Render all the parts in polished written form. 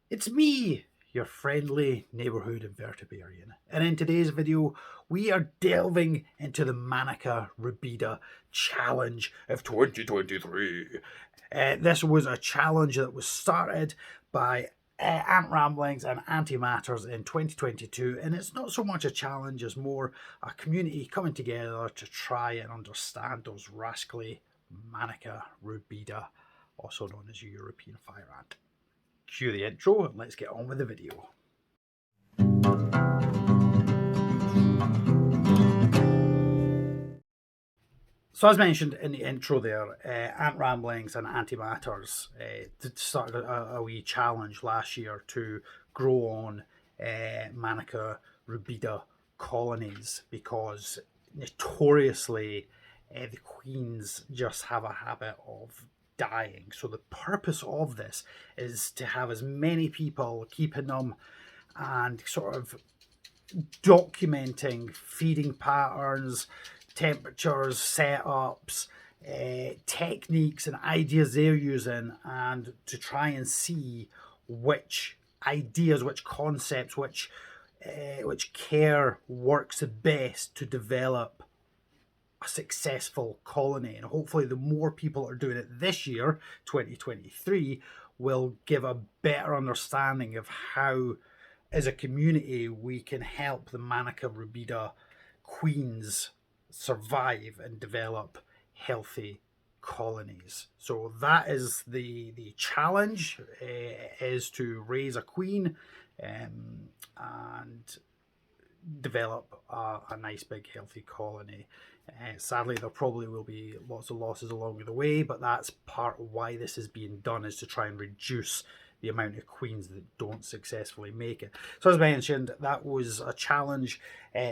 It's me, your friendly neighbourhood invertebrarian, and in today's video we are delving into the MANICA RUBIDA challenge of 2023. This was a challenge that was started by Ant Ramblings and Antimatters in 2022, and it's not so much a challenge as more a community coming together to try and understand those rascally MANICA RUBIDA, also known as European fire ant. Cue the intro and let's get on with the video. So as mentioned in the intro there, Ant Ramblings and Antimatters started a wee challenge last year to grow on MANICA RUBIDA colonies, because notoriously the queens just have a habit of dying. So the purpose of this is to have as many people keeping them and sort of documenting feeding patterns, temperatures, setups, techniques and ideas they're using, and to try and see which ideas, which concepts, which care works the best to develop a successful colony. And hopefully the more people are doing it this year, 2023, will give a better understanding of how, as a community, we can help the MANICA RUBIDA queens survive and develop healthy colonies. So that is the challenge, is to raise a queen and develop a nice big healthy colony. Sadly, there probably will be lots of losses along the way, but that's part of why this is being done, is to try and reduce the amount of queens that don't successfully make it. So as mentioned, that was a challenge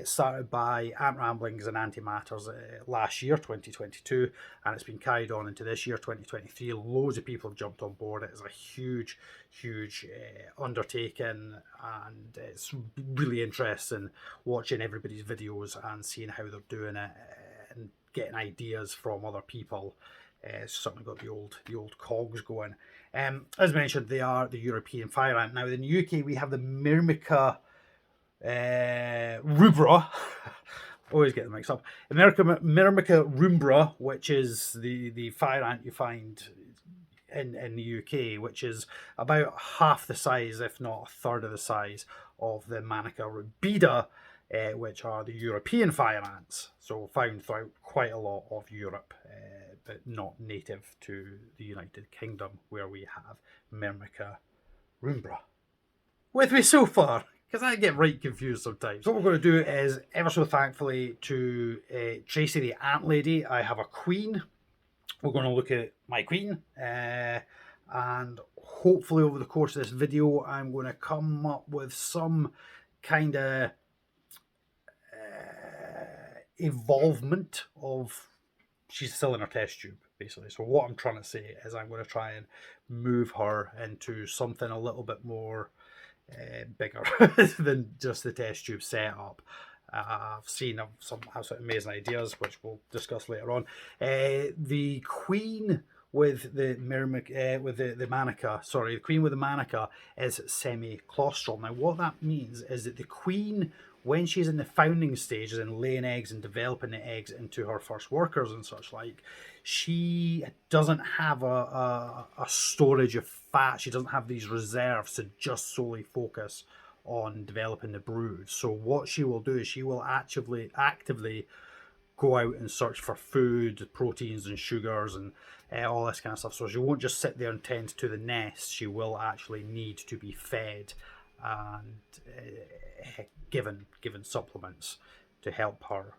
started by Ant Ramblings and Antimatters last year, 2022, and it's been carried on into this year, 2023. Loads of people have jumped on board. It is a huge undertaking, and it's really interesting watching everybody's videos and seeing how they're doing it and getting ideas from other people. Certainly got the old cogs going. As mentioned, they are the European fire ant. Now in the UK we have the Myrmica rubra. Always get them mixed up. Myrmica rubra, which is the fire ant you find in the UK, which is about half the size, if not a third of the size, of the MANICA RUBIDA, which are the European fire ants. So found throughout quite a lot of Europe, but not native to the United Kingdom, where we have Myrmica rubra. With me so far, because I get right confused sometimes. What we're going to do is, ever so thankfully to Tracy the Ant Lady, I have a queen. We're going to look at my queen, and hopefully over the course of this video I'm going to come up with some kind of evolvement of, she's still in her test tube basically. So what I'm trying to say is I'm going to try and move her into something a little bit more bigger than just the test tube setup. I've seen some absolutely amazing ideas, which we'll discuss later on. The queen with the the MANICA, sorry, the queen with the MANICA is semi-claustral. Now what that means is that the queen, when she's in the founding stages and laying eggs and developing the eggs into her first workers and such like, she doesn't have a storage of fat. She doesn't have these reserves to just solely focus on developing the brood. So what she will do is she will actively go out and search for food, proteins and sugars and all this kind of stuff. So she won't just sit there and tend to the nest. She will actually need to be fed and given supplements to help her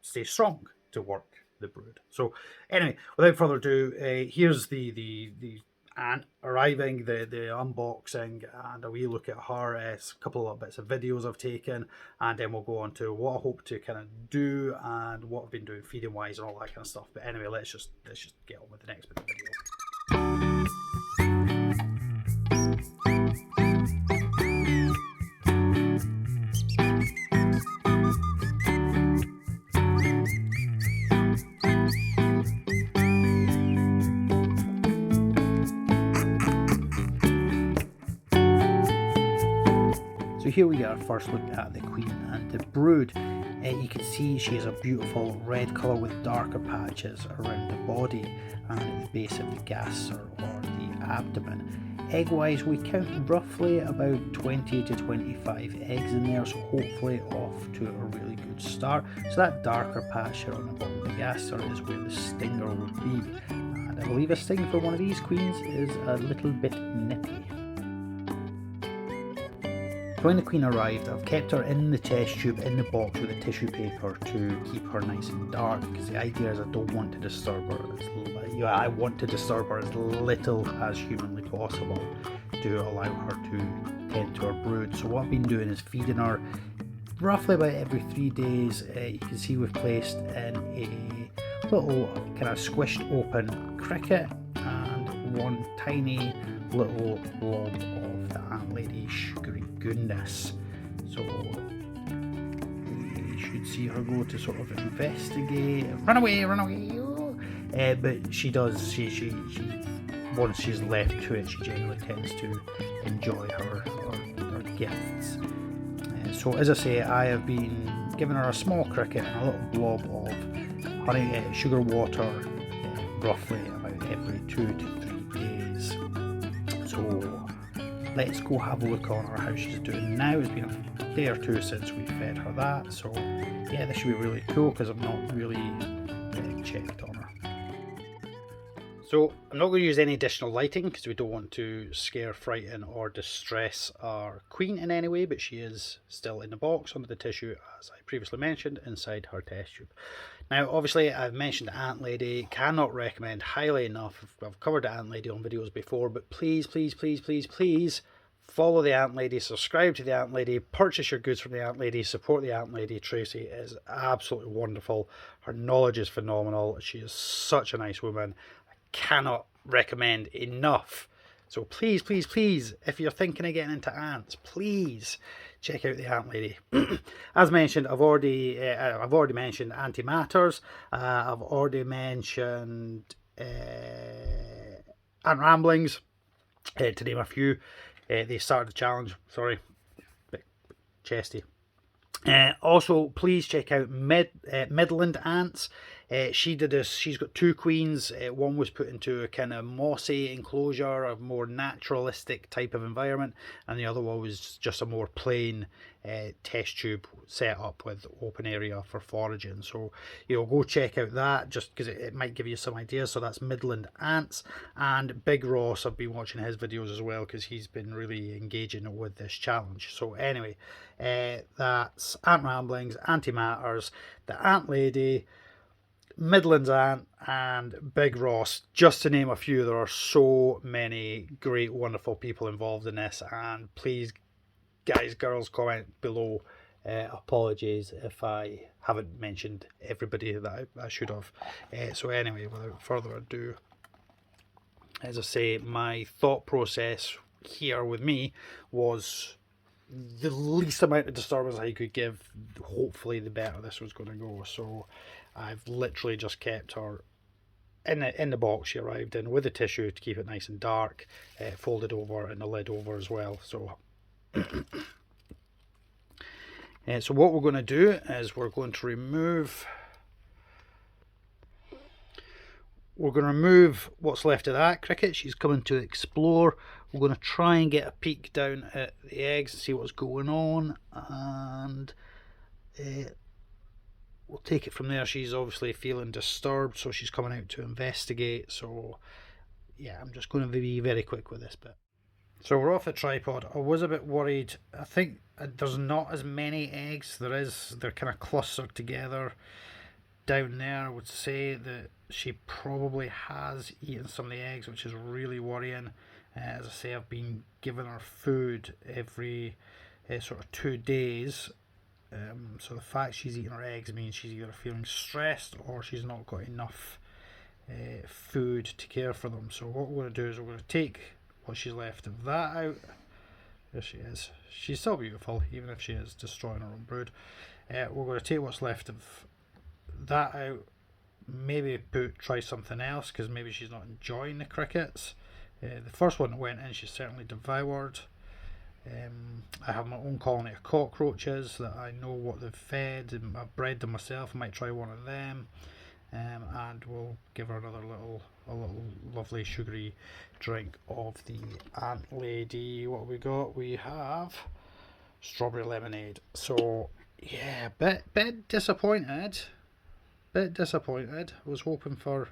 stay strong to work the brood. So anyway, without further ado, here's the ant arriving, the unboxing, and a wee look at her. A couple of bits of videos I've taken, and then we'll go on to what I hope to kind of do and what I've been doing feeding wise and all that kind of stuff. But anyway, let's just get on with the next bit of the video. So here we get our first look at the queen and the brood. You can see she has a beautiful red colour with darker patches around the body and at the base of the gaster or the abdomen. Egg wise, we count roughly about 20 to 25 eggs in there, so hopefully off to a really good start. So that darker patch here on the bottom of the gaster is where the stinger would be, and I believe a sting for one of these queens is a little bit nippy. When the queen arrived, I've kept her in the test tube in the box with a tissue paper to keep her nice and dark, because the idea is I don't want to disturb her I want to disturb her as little as humanly possible to allow her to tend to her brood. So what I've been doing is feeding her roughly about every 3 days. You can see we've placed in a little kind of squished open cricket and one tiny little blob of the Ant Lady sugary goodness. So you should see her go to sort of investigate, run away, but she does. She once she's left to it, she generally tends to enjoy her gifts. So as I say, I have been giving her a small cricket and a little blob of honey, sugar water, roughly about every 2 to 3 days. So let's go have a look on her, how she's doing now. It's been a day or two since we fed her that, so yeah, this should be really cool because I've not really checked on her. So I'm not going to use any additional lighting because we don't want to scare, frighten or distress our queen in any way, but she is still in the box under the tissue as I previously mentioned inside her test tube. Now obviously I've mentioned the Ant Lady, cannot recommend highly enough. I've covered the Ant Lady on videos before, but please follow the Ant Lady, subscribe to the Ant Lady, purchase your goods from the Ant Lady, support the Ant Lady. Tracy is absolutely wonderful, her knowledge is phenomenal, she is such a nice woman. Cannot recommend enough. So please, if you're thinking of getting into ants, please check out the Ant Lady. As mentioned, I've already mentioned antimatters. I've already mentioned ant ramblings, to name a few. They started the challenge. Sorry, bit chesty. Also, please check out Midland Ants. She did this. She's got 2 queens. One was put into a kind of mossy enclosure, a more naturalistic type of environment, and the other one was just a more plain test tube set up with open area for foraging. So go check out that just because it might give you some ideas. So that's Midland Ants. And Big Ross, I've been watching his videos as well because he's been really engaging with this challenge. So anyway, that's Ant Ramblings, Antimatters, the Ant Lady, Midlands Ant and Big Ross, just to name a few. There are so many great, wonderful people involved in this, and please, guys, girls, comment below. Apologies if I haven't mentioned everybody that I should have. So anyway, without further ado, as I say, my thought process here with me was the least amount of disturbance I could give. Hopefully the better this was going to go. So I've literally just kept her in the box she arrived in with the tissue to keep it nice and dark, folded over and the lid over as well. So so what we're going to do is we're going to remove what's left of that cricket. She's coming to explore. We're going to try and get a peek down at the eggs and see what's going on, and we'll take it from there. She's obviously feeling disturbed, so she's coming out to investigate. So yeah, I'm just going to be very quick with this bit. So we're off the tripod. I was a bit worried. I think there's not as many eggs. They're kind of clustered together down there. I would say that she probably has eaten some of the eggs, which is really worrying. As I say, I've been giving her food every sort of 2 days. So the fact she's eating her eggs means she's either feeling stressed or she's not got enough food to care for them. So what we're going to do is we're going to take what she's left of that out. There she is. She's still beautiful, even if she is destroying her own brood. We're going to take what's left of that out. Maybe try something else, because maybe she's not enjoying the crickets. The first one that went in, she certainly devoured. I have my own colony of cockroaches that I know what they've fed, and I've bred them myself. I might try one of them, and we'll give her a little lovely sugary drink of the ant lady. What have we got? We have strawberry lemonade. So yeah, bit disappointed. Bit disappointed. I was hoping for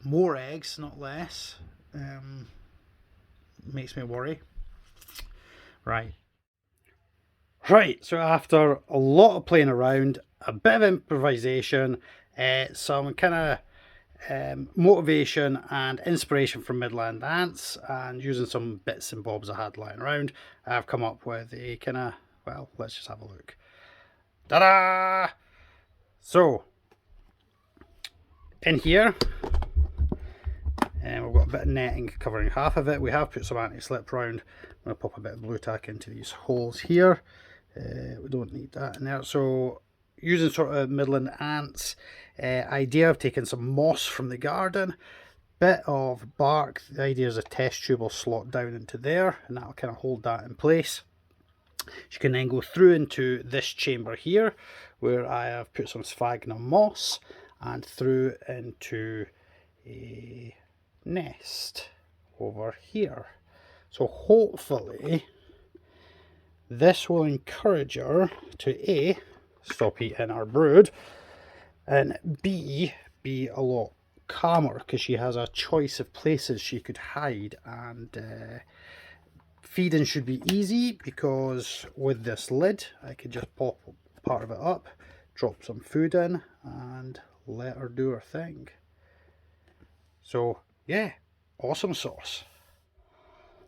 more eggs, not less. Makes me worry. Right. So after a lot of playing around, a bit of improvisation, some kind of motivation and inspiration from Midland Ants, and using some bits and bobs I had lying around, I've come up with a kind of, well, let's just have a look. Ta-da! So, in here, we've got a bit of netting covering half of it. We have put some anti-slip round. I'm going to pop a bit of blue tack into these holes here. We don't need that in there. So using sort of Midland Ants idea of taking some moss from the garden, bit of bark. The idea is a test tube will slot down into there, and that'll kind of hold that in place. You can then go through into this chamber here, where I have put some sphagnum moss, and through into a nest over here. So hopefully this will encourage her to A, stop eating our brood, and B, be a lot calmer, because she has a choice of places she could hide, and feeding should be easy, because with this lid I could just pop part of it up, drop some food in, and let her do her thing. So yeah, awesome sauce.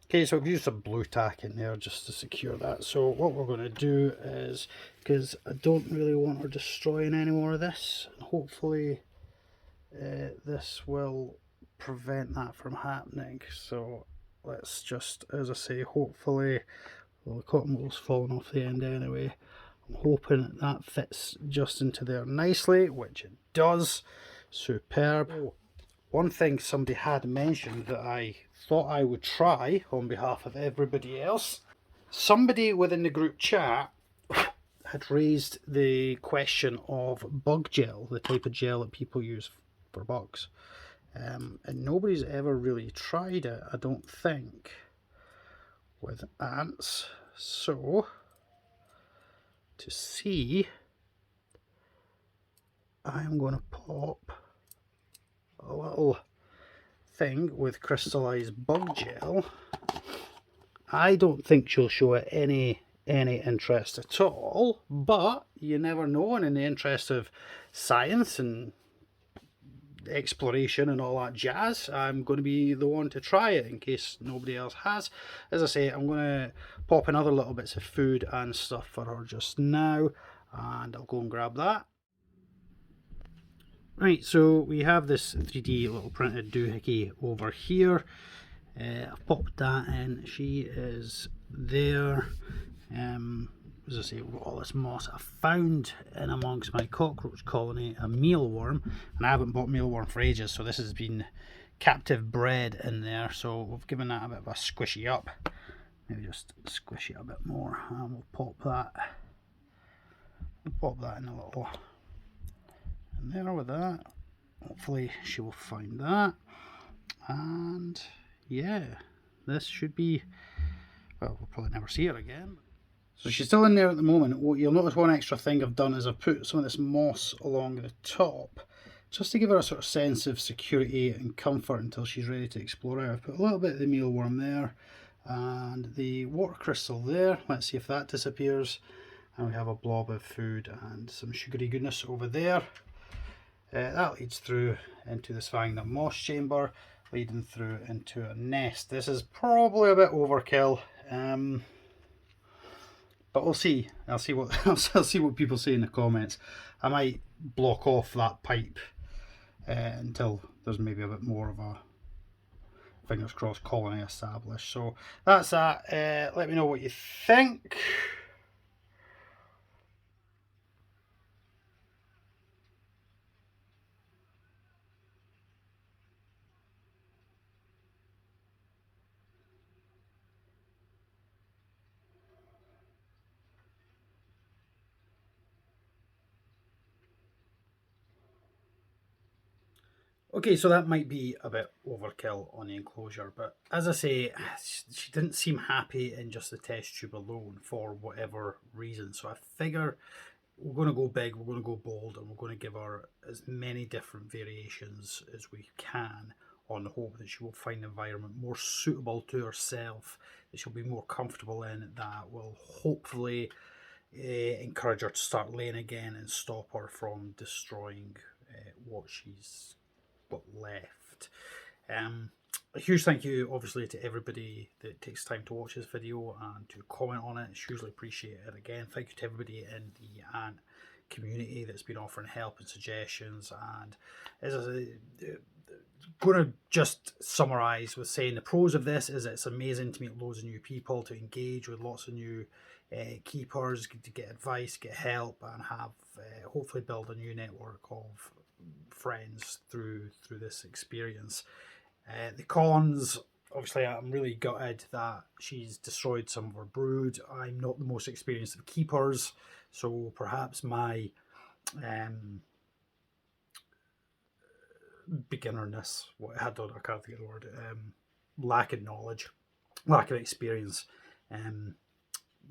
Okay, so I've used some blue tack in there just to secure that. So what we're going to do is, because I don't really want her destroying any more of this, hopefully this will prevent that from happening. So let's just, as I say, hopefully, well, the cotton wool's falling off the end anyway. I'm hoping that fits just into there nicely, which it does. Superb. Oh, one thing somebody had mentioned that I thought I would try on behalf of everybody else. Somebody within the group chat had raised the question of bug gel, the type of gel that people use for bugs. And nobody's ever really tried it, I don't think, with ants. So, to see, I'm going to pop a little thing with crystallized bug gel. I don't think she'll show it any interest at all, but you never know, and in the interest of science and exploration and all that jazz, I'm going to be the one to try it in case nobody else has. As I say, I'm going to pop in other little bits of food and stuff for her just now, and I'll go and grab that. Right, so we have this 3D little printed doohickey over here. I've popped that in. She is there. As I say, we've got all this moss. I found in amongst my cockroach colony a mealworm, and I haven't bought mealworm for ages, so this has been captive bred in there. So we've given that a bit of a squishy up. Maybe just squish it a bit more, and we'll pop that. We'll pop that in a little. In there with that. Hopefully she will find that, and yeah, this should be, well, we'll probably never see her again. So she's still in there at the moment. What you'll notice, one extra thing I've done is I've put some of this moss along the top just to give her a sort of sense of security and comfort until she's ready to explore out. I've put a little bit of the mealworm there and the water crystal there. Let's see if that disappears. And we have a blob of food and some sugary goodness over there. That leads through into the sphagnum moss chamber, leading through into a nest. This is probably a bit overkill, but we'll see. I'll see what I'll see what people say in the comments. I might block off that pipe until there's maybe a bit more of a, fingers crossed, colony established. So that's that. Let me know what you think. Okay, so that might be a bit overkill on the enclosure, but as I say, she didn't seem happy in just the test tube alone for whatever reason. So I figure we're going to go big, we're going to go bold, and we're going to give her as many different variations as we can on the hope that she will find the environment more suitable to herself, that she'll be more comfortable in, that will hopefully encourage her to start laying again and stop her from destroying what she's got left. A huge thank you, obviously, to everybody that takes time to watch this video and to comment on it. It's hugely appreciated. Again, thank you to everybody in the ant community that's been offering help and suggestions. And as I say, going to just summarise with saying the pros of this is it's amazing to meet loads of new people, to engage with lots of new keepers, to get advice, get help, and have hopefully build a new network of friends through this experience. The cons, obviously, I'm really gutted that she's destroyed some of her brood. I'm not the most experienced of keepers, so perhaps my beginnerness, I can't think of the word, lack of knowledge, lack of experience,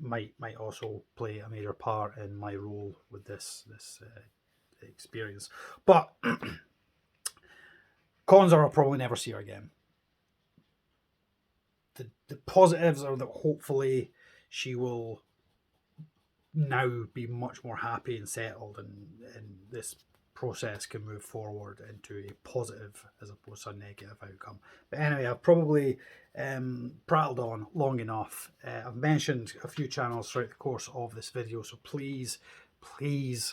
might also play a major part in my role with this experience. But cons are I'll probably never see her again. The positives are that hopefully she will now be much more happy and settled, and this process can move forward into a positive as opposed to a negative outcome. But anyway, I've probably prattled on long enough. I've mentioned a few channels throughout the course of this video, so please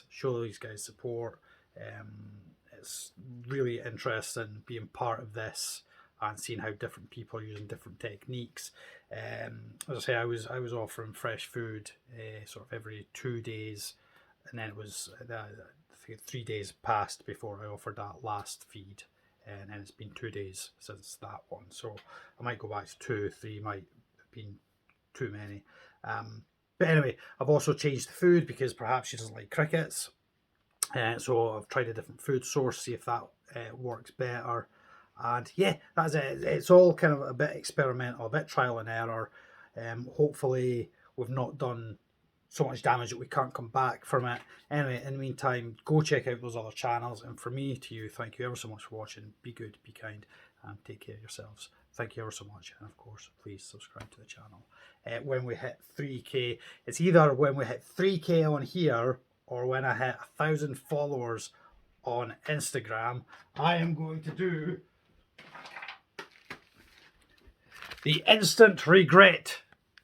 show these guys support. It's really interesting being part of this and seeing how different people are using different techniques. As I say, I was offering fresh food sort of every 2 days, and then it was I think 3 days passed before I offered that last feed, and then it's been 2 days since that one. So I might go back to 2, 3 might have been too many. But anyway, I've also changed the food because perhaps she doesn't like crickets. So I've tried a different food source, see if that works better. And yeah, that's it. It's all kind of a bit experimental, a bit trial and error. Hopefully we've not done so much damage that we can't come back from it. Anyway, in the meantime, go check out those other channels. And for me, to you, thank you ever so much for watching. Be good, be kind, and take care of yourselves. Thank you ever so much. And of course, please subscribe to the channel. When we hit 3K, it's either when we hit 3K on here or when I hit 1,000 followers on Instagram, I am going to do the instant regret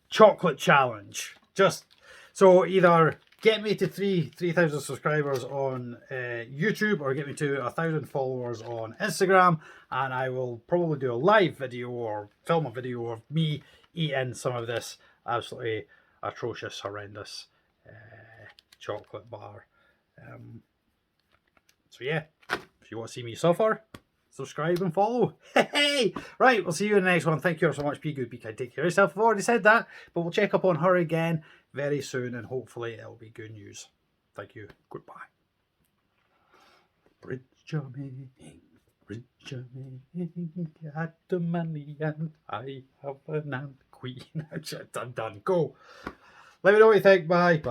chocolate challenge. Just so either get me to 3,000 subscribers on YouTube or get me to 1,000 followers on Instagram, and I will probably do a live video or film a video of me eating some of this absolutely atrocious, horrendous chocolate bar. So yeah, if you want to see me suffer, subscribe and follow. Hey, right, we'll see you in the next one. Thank you so much. Be good, be kind, take care of yourself. I've already said that, but we'll check up on her again very soon, and hopefully it'll be good news. Thank you. Goodbye. Benjamin, got the money and I have an ant queen. I'm done. Go. Let me know what you think. Bye.